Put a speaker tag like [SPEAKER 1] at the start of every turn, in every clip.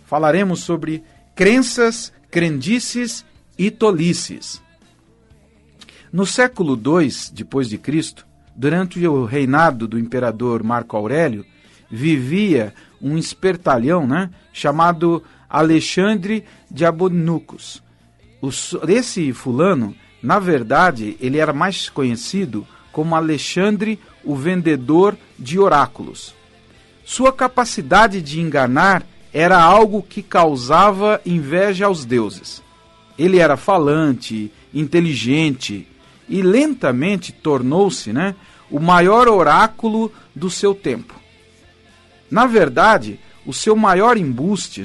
[SPEAKER 1] falaremos sobre crenças, crendices e tolices. No século II depois de Cristo, durante o reinado do imperador Marco Aurélio, vivia um espertalhão, chamado Alexandre de Abonucos. Esse fulano, na verdade, ele era mais conhecido como Alexandre, o vendedor de oráculos. Sua capacidade de enganar era algo que causava inveja aos deuses. Ele era falante, inteligente e lentamente tornou-se, o maior oráculo do seu tempo. Na verdade, o seu maior embuste,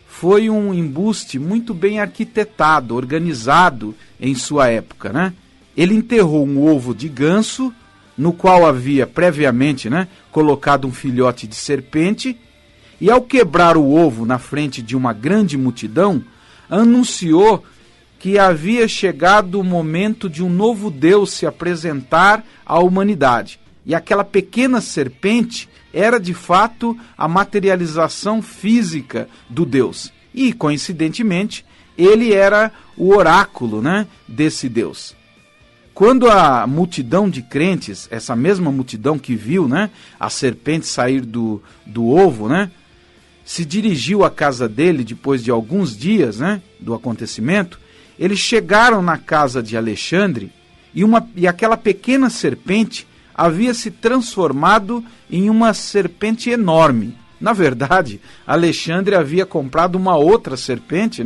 [SPEAKER 1] foi um embuste muito bem arquitetado, organizado em sua época, Ele enterrou um ovo de ganso, no qual havia previamente, colocado um filhote de serpente, e ao quebrar o ovo na frente de uma grande multidão, anunciou que havia chegado o momento de um novo Deus se apresentar à humanidade. E aquela pequena serpente era de fato a materialização física do Deus. E, coincidentemente, ele era o oráculo, desse Deus. Quando a multidão de crentes, essa mesma multidão que viu, a serpente sair do ovo, se dirigiu à casa dele depois de alguns dias, do acontecimento, eles chegaram na casa de Alexandre e aquela pequena serpente havia se transformado em uma serpente enorme. Na verdade, Alexandre havia comprado uma outra serpente,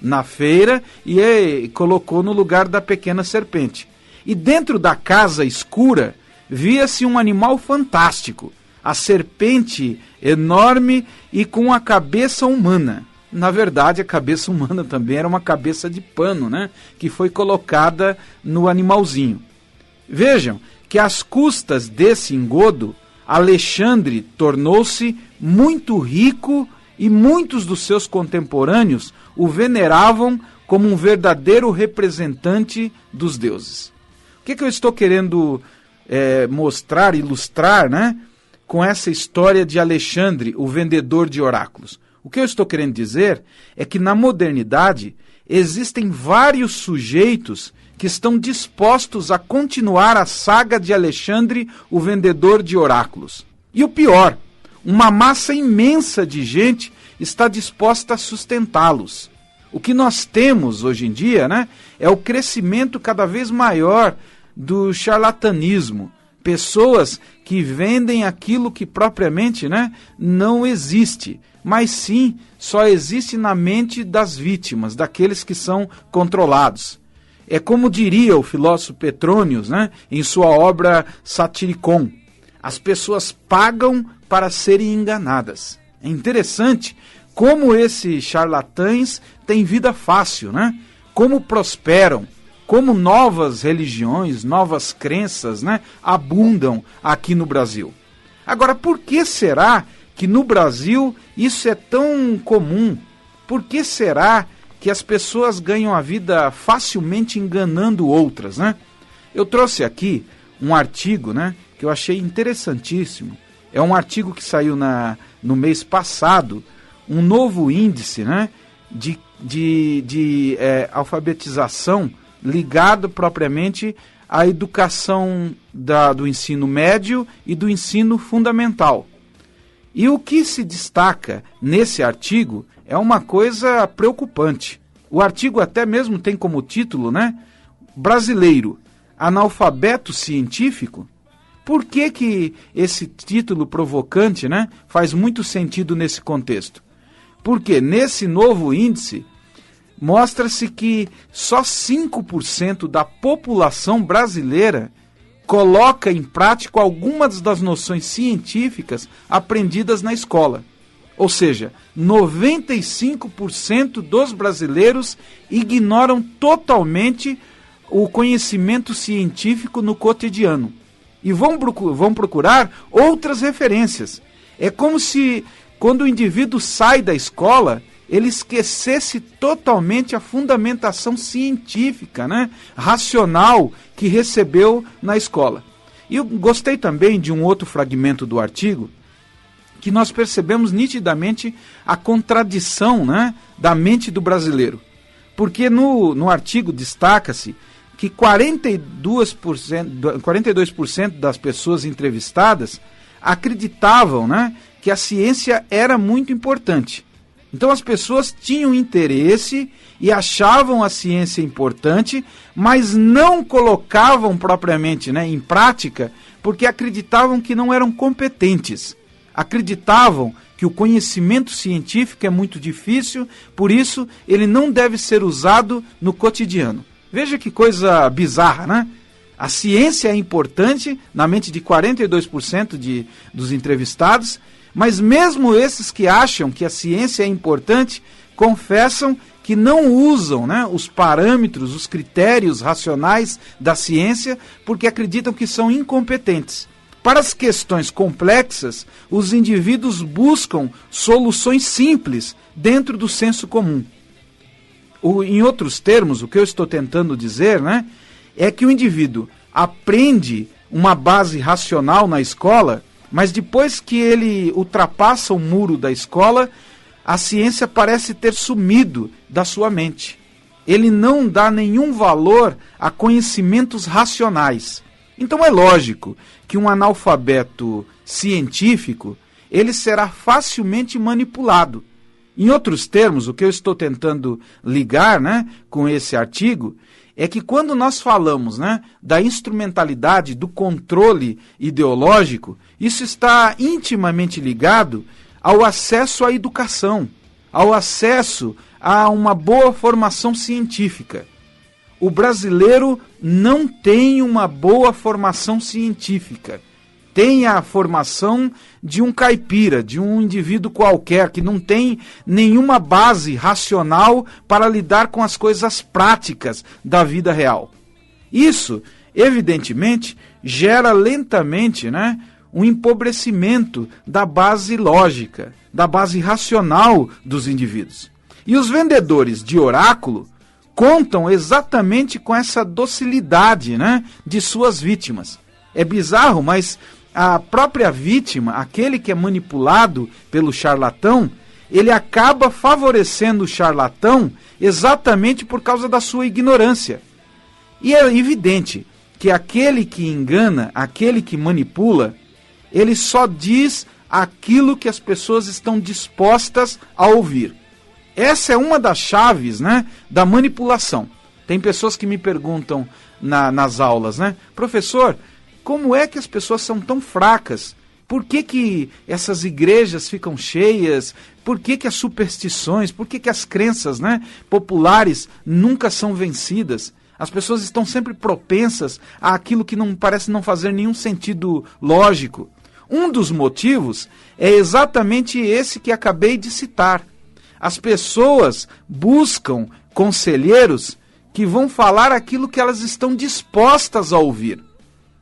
[SPEAKER 1] na feira e colocou no lugar da pequena serpente. E dentro da casa escura via-se um animal fantástico, a serpente enorme e com a cabeça humana. Na verdade, a cabeça humana também era uma cabeça de pano, que foi colocada no animalzinho. Vejam que às custas desse engodo, Alexandre tornou-se muito rico e muitos dos seus contemporâneos o veneravam como um verdadeiro representante dos deuses. O que eu estou querendo mostrar, ilustrar, com essa história de Alexandre, o vendedor de oráculos? O que eu estou querendo dizer é que na modernidade existem vários sujeitos que estão dispostos a continuar a saga de Alexandre, o vendedor de oráculos. E o pior, uma massa imensa de gente está disposta a sustentá-los. O que nós temos hoje em dia, é o crescimento cada vez maior do charlatanismo. Pessoas que vendem aquilo que propriamente, não existe, mas sim só existe na mente das vítimas, daqueles que são controlados. É como diria o filósofo Petronius, em sua obra Satiricon: as pessoas pagam para serem enganadas. É interessante como esses charlatães têm vida fácil, como prosperam, como novas religiões, novas crenças, abundam aqui no Brasil. Agora, por que será que no Brasil isso é tão comum? Por que será que as pessoas ganham a vida facilmente enganando outras, Eu trouxe aqui um artigo, que eu achei interessantíssimo. É um artigo que saiu no mês passado, um novo índice, de alfabetização ligado propriamente à educação do ensino médio e do ensino fundamental. E o que se destaca nesse artigo é uma coisa preocupante. O artigo até mesmo tem como título, Brasileiro, analfabeto científico. Por que esse título provocante, faz muito sentido nesse contexto? Porque nesse novo índice mostra-se que só 5% da população brasileira coloca em prática algumas das noções científicas aprendidas na escola. Ou seja, 95% dos brasileiros ignoram totalmente o conhecimento científico no cotidiano. E vão procurar outras referências. É como se, quando o indivíduo sai da escola, ele esquecesse totalmente a fundamentação científica, racional, que recebeu na escola. E eu gostei também de um outro fragmento do artigo, que nós percebemos nitidamente a contradição, né, da mente do brasileiro. Porque no artigo destaca-se que 42% das pessoas entrevistadas acreditavam, né, que a ciência era muito importante. Então as pessoas tinham interesse e achavam a ciência importante, mas não colocavam propriamente, né, em prática, porque acreditavam que não eram competentes. Acreditavam que o conhecimento científico é muito difícil, por isso ele não deve ser usado no cotidiano. Veja que coisa bizarra, né? A ciência é importante na mente de 42% dos entrevistados, mas mesmo esses que acham que a ciência é importante, confessam que não usam, né, os parâmetros, os critérios racionais da ciência, porque acreditam que são incompetentes. Para as questões complexas, os indivíduos buscam soluções simples dentro do senso comum. Em outros termos, o que eu estou tentando dizer, né, é que o indivíduo aprende uma base racional na escola, mas depois que ele ultrapassa o muro da escola, a ciência parece ter sumido da sua mente. Ele não dá nenhum valor a conhecimentos racionais. Então é lógico que um analfabeto científico, ele será facilmente manipulado. Em outros termos, o que eu estou tentando ligar, né, com esse artigo, é que quando nós falamos, né, da instrumentalidade, do controle ideológico, isso está intimamente ligado ao acesso à educação, ao acesso a uma boa formação científica. O brasileiro não tem uma boa formação científica. Tem a formação de um caipira, de um indivíduo qualquer, que não tem nenhuma base racional para lidar com as coisas práticas da vida real. Isso, evidentemente, gera lentamente, né, um empobrecimento da base lógica, da base racional dos indivíduos. E os vendedores de oráculo contam exatamente com essa docilidade, né, de suas vítimas. É bizarro, mas a própria vítima, aquele que é manipulado pelo charlatão, ele acaba favorecendo o charlatão exatamente por causa da sua ignorância. E é evidente que aquele que engana, aquele que manipula, ele só diz aquilo que as pessoas estão dispostas a ouvir. Essa é uma das chaves, né, da manipulação. Tem pessoas que me perguntam nas aulas, né, professor, como é que as pessoas são tão fracas? Por que essas igrejas ficam cheias? Por que as superstições, por que as crenças, né, populares nunca são vencidas? As pessoas estão sempre propensas àquilo que não parece não fazer nenhum sentido lógico. Um dos motivos é exatamente esse que acabei de citar. As pessoas buscam conselheiros que vão falar aquilo que elas estão dispostas a ouvir.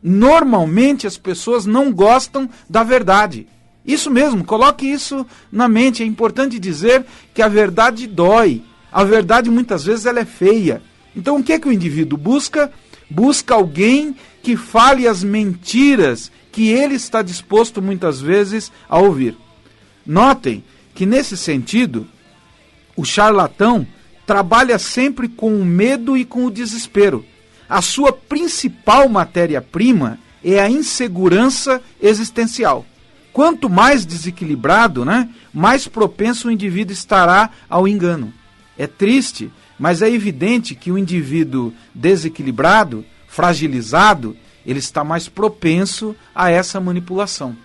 [SPEAKER 1] Normalmente as pessoas não gostam da verdade. Isso mesmo, coloque isso na mente. É importante dizer que a verdade dói. A verdade muitas vezes ela é feia. Então o que é que o indivíduo busca? Busca alguém que fale as mentiras que ele está disposto muitas vezes a ouvir. Notem que nesse sentido, o charlatão trabalha sempre com o medo e com o desespero. A sua principal matéria-prima é a insegurança existencial. Quanto mais desequilibrado, né, mais propenso o indivíduo estará ao engano. É triste, mas é evidente que o indivíduo desequilibrado, fragilizado, ele está mais propenso a essa manipulação.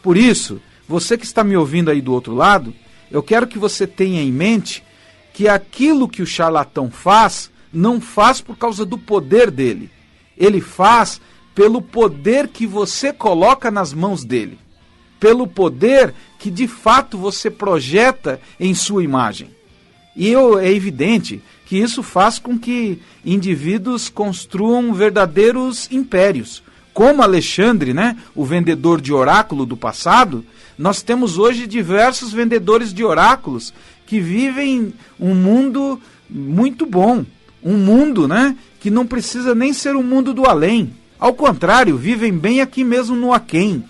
[SPEAKER 1] Por isso, você que está me ouvindo aí do outro lado, eu quero que você tenha em mente que aquilo que o charlatão faz, não faz por causa do poder dele. Ele faz pelo poder que você coloca nas mãos dele. Pelo poder que de fato você projeta em sua imagem. E é evidente que isso faz com que indivíduos construam verdadeiros impérios. Como Alexandre, né, o vendedor de oráculo do passado, nós temos hoje diversos vendedores de oráculos que vivem um mundo muito bom. Um mundo, né, que não precisa nem ser um mundo do além. Ao contrário, vivem bem aqui mesmo no aquém.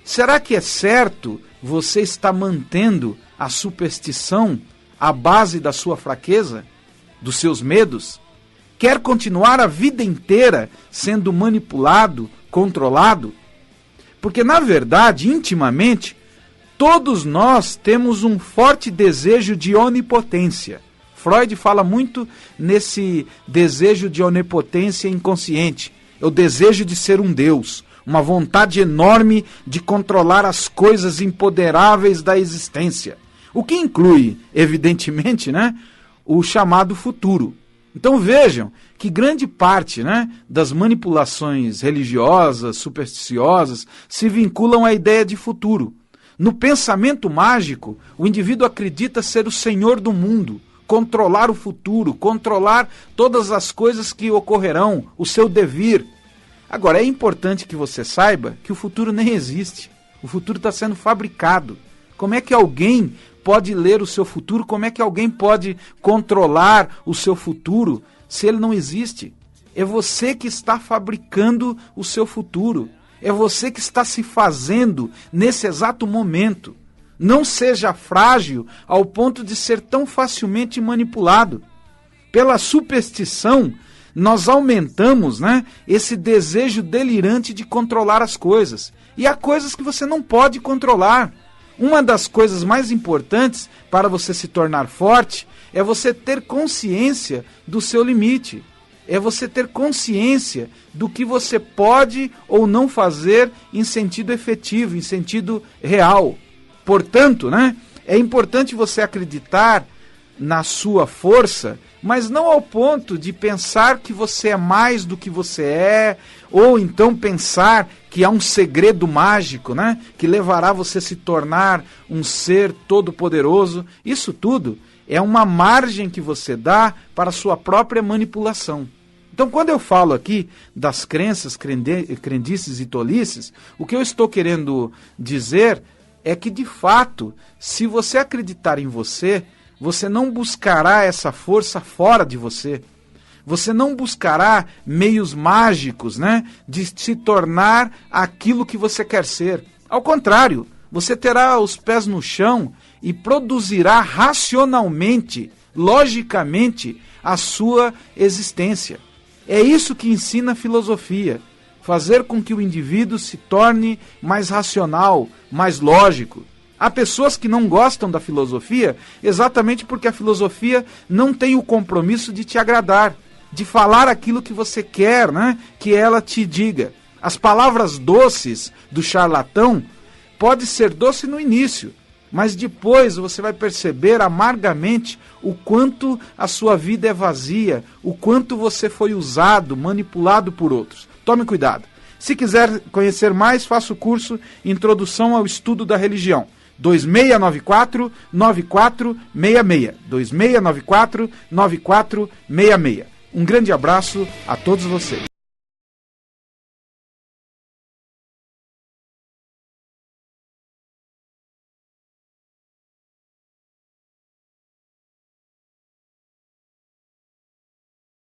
[SPEAKER 1] Será que é certo você estar mantendo a superstição à base da sua fraqueza, dos seus medos? Quer continuar a vida inteira sendo manipulado, controlado? Porque, na verdade, intimamente, todos nós temos um forte desejo de onipotência. Freud fala muito nesse desejo de onipotência inconsciente. É o desejo de ser um Deus, uma vontade enorme de controlar as coisas imponderáveis da existência. O que inclui, evidentemente, o chamado futuro. Então vejam que grande parte das manipulações religiosas, supersticiosas, se vinculam à ideia de futuro. No pensamento mágico, o indivíduo acredita ser o senhor do mundo, controlar o futuro, controlar todas as coisas que ocorrerão, o seu devir. Agora, é importante que você saiba que o futuro nem existe. O futuro está sendo fabricado. Como é que alguém pode ler o seu futuro? Como é que alguém pode controlar o seu futuro se ele não existe? É você que está fabricando o seu futuro. É você que está se fazendo nesse exato momento. Não seja frágil ao ponto de ser tão facilmente manipulado. Pela superstição, nós aumentamos esse desejo delirante de controlar as coisas. E há coisas que você não pode controlar. Uma das coisas mais importantes para você se tornar forte é você ter consciência do seu limite. É você ter consciência do que você pode ou não fazer em sentido efetivo, em sentido real. Portanto, é importante você acreditar na sua força, mas não ao ponto de pensar que você é mais do que você é, ou então pensar que há um segredo mágico, que levará você a se tornar um ser todo-poderoso. Isso tudo é uma margem que você dá para a sua própria manipulação. Então, quando eu falo aqui das crenças, crendices e tolices, o que eu estou querendo dizer é que, de fato, se você acreditar em você, você não buscará essa força fora de você. Você não buscará meios mágicos, de se tornar aquilo que você quer ser. Ao contrário, você terá os pés no chão e produzirá racionalmente, logicamente, a sua existência. É isso que ensina a filosofia. Fazer com que o indivíduo se torne mais racional, mais lógico. Há pessoas que não gostam da filosofia exatamente porque a filosofia não tem o compromisso de te agradar, de falar aquilo que você quer, que ela te diga. As palavras doces do charlatão pode ser doce no início, mas depois você vai perceber amargamente o quanto a sua vida é vazia, o quanto você foi usado, manipulado por outros. Tome cuidado. Se quiser conhecer mais, faça o curso Introdução ao Estudo da Religião. 2694-9466. 2694-9466. Um grande abraço a todos vocês.